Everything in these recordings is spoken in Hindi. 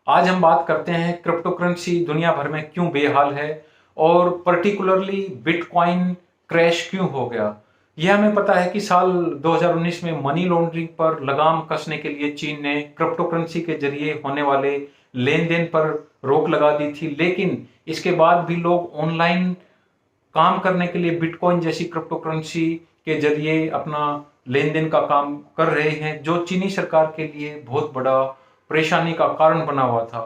आज हम बात करते हैं क्रिप्टो करेंसी दुनिया भर में क्यों बेहाल है और पर्टिकुलरली बिटकॉइन क्रैश क्यों हो गया। यह हमें पता है कि साल 2019 में मनी लॉन्ड्रिंग पर लगाम कसने के लिए चीन ने क्रिप्टो करेंसी के जरिए होने वाले लेन देन पर रोक लगा दी थी, लेकिन इसके बाद भी लोग ऑनलाइन काम करने के लिए बिटकॉइन जैसी क्रिप्टो करेंसी के जरिए अपना लेन देन का काम कर रहे हैं, जो चीनी सरकार के लिए बहुत बड़ा परेशानी का कारण बना हुआ था।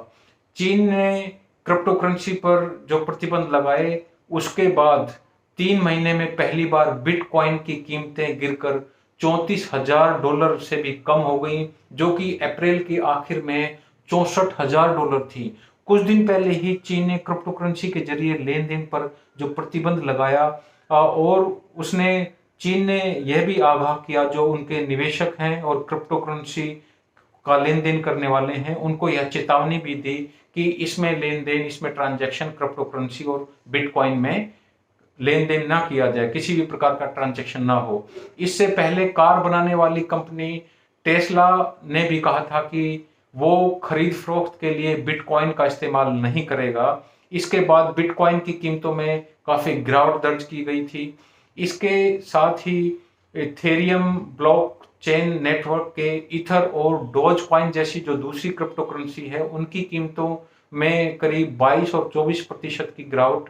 चीन ने क्रिप्टो करेंसी पर जो प्रतिबंध लगाए, उसके बाद 3 महीने में पहली बार बिटकॉइन की कीमतें गिरकर $34,000 से भी कम हो गई, जो कि अप्रैल के आखिर में $64,000 थी। कुछ दिन पहले ही चीन ने क्रिप्टो करेंसी के जरिए लेन देन पर जो प्रतिबंध लगाया और उसने चीन ने यह भी आगाह किया जो उनके निवेशक हैं और क्रिप्टो करेंसी का लेन देन करने वाले हैं, उनको यह चेतावनी भी दी कि इसमें लेन देन, इसमें ट्रांजैक्शन क्रिप्टो करेंसी और बिटकॉइन में लेन देन ना किया जाए, किसी भी प्रकार का ट्रांजैक्शन ना हो। इससे पहले कार बनाने वाली कंपनी टेस्ला ने भी कहा था कि वो खरीद फरोख्त के लिए बिटकॉइन का इस्तेमाल नहीं करेगा। इसके बाद बिटकॉइन की कीमतों में काफी गिरावट दर्ज की गई थी। इसके साथ ही इथेरियम ब्लॉक चेन नेटवर्क के ईथर और डोज कॉइन जैसी जो दूसरी क्रिप्टो करेंसी है, उनकी कीमतों में करीब 22 और 24% की गिरावट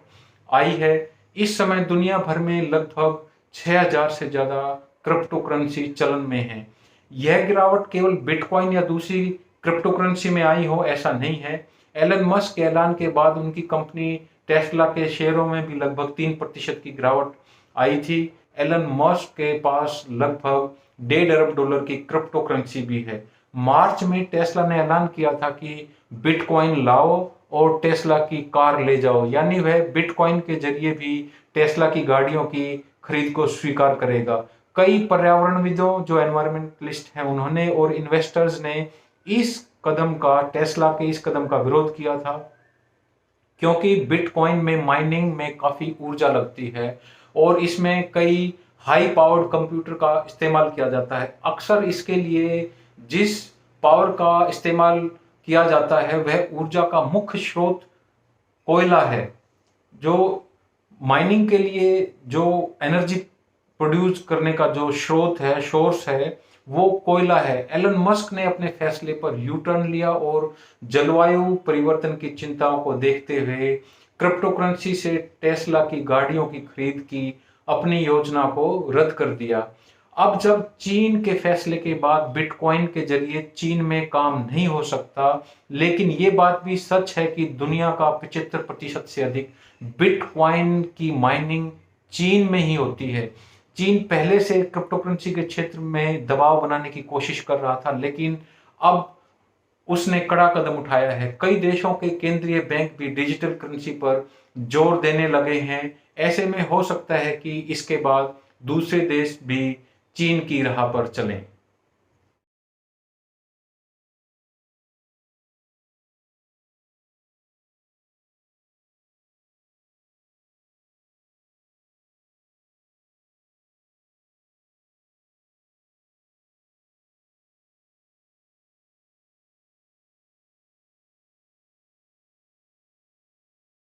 आई है। इस समय दुनिया भर में लगभग 6000 से ज्यादा क्रिप्टो करेंसी चलन में है। यह गिरावट केवल बिटकॉइन या दूसरी क्रिप्टो करेंसी में आई हो ऐसा नहीं है। एलन मस्क के ऐलान के बाद उनकी कंपनी टेस्ला के शेयरों में भी लगभग 3% की गिरावट आई थी। एलन मस्क के पास लगभग $1.5 अरब की क्रिप्टो करेंसी भी है। मार्च में टेस्ला ने ऐलान किया था कि बिटकॉइन लाओ और टेस्ला की कार ले जाओ, यानी वह बिटकॉइन के जरिए भी टेस्ला की गाड़ियों की खरीद को स्वीकार करेगा। कई पर्यावरणविदों जो एनवायरमेंटलिस्ट हैं, उन्होंने और इन्वेस्टर्स ने इस कदम का, टेस्ला के इस कदम का विरोध किया था, क्योंकि बिटकॉइन में माइनिंग में काफी ऊर्जा लगती है और इसमें कई हाई पावर्ड कंप्यूटर का इस्तेमाल किया जाता है। अक्सर इसके लिए जिस पावर का इस्तेमाल किया जाता है वह ऊर्जा का मुख्य स्रोत कोयला है। जो माइनिंग के लिए जो एनर्जी प्रोड्यूस करने का जो स्रोत है, सोर्स है, वो कोयला है। एलन मस्क ने अपने फैसले पर यू टर्न लिया और जलवायु परिवर्तन की चिंताओं को देखते हुए क्रिप्टो करेंसी से टेस्ला की गाड़ियों की खरीद की अपनी योजना को रद्द कर दिया। अब जब चीन के फैसले के बाद बिटकॉइन के जरिए चीन में काम नहीं हो सकता, लेकिन ये बात भी सच है कि दुनिया का 75% से अधिक बिटकॉइन की माइनिंग चीन में ही होती है। चीन पहले से क्रिप्टो करेंसी के क्षेत्र में दबाव बनाने की कोशिश कर रहा था, लेकिन अब उसने कड़ा कदम उठाया है। कई देशों के केंद्रीय बैंक भी डिजिटल करेंसी पर जोर देने लगे हैं। ऐसे में हो सकता है कि इसके बाद दूसरे देश भी चीन की राह पर चलें।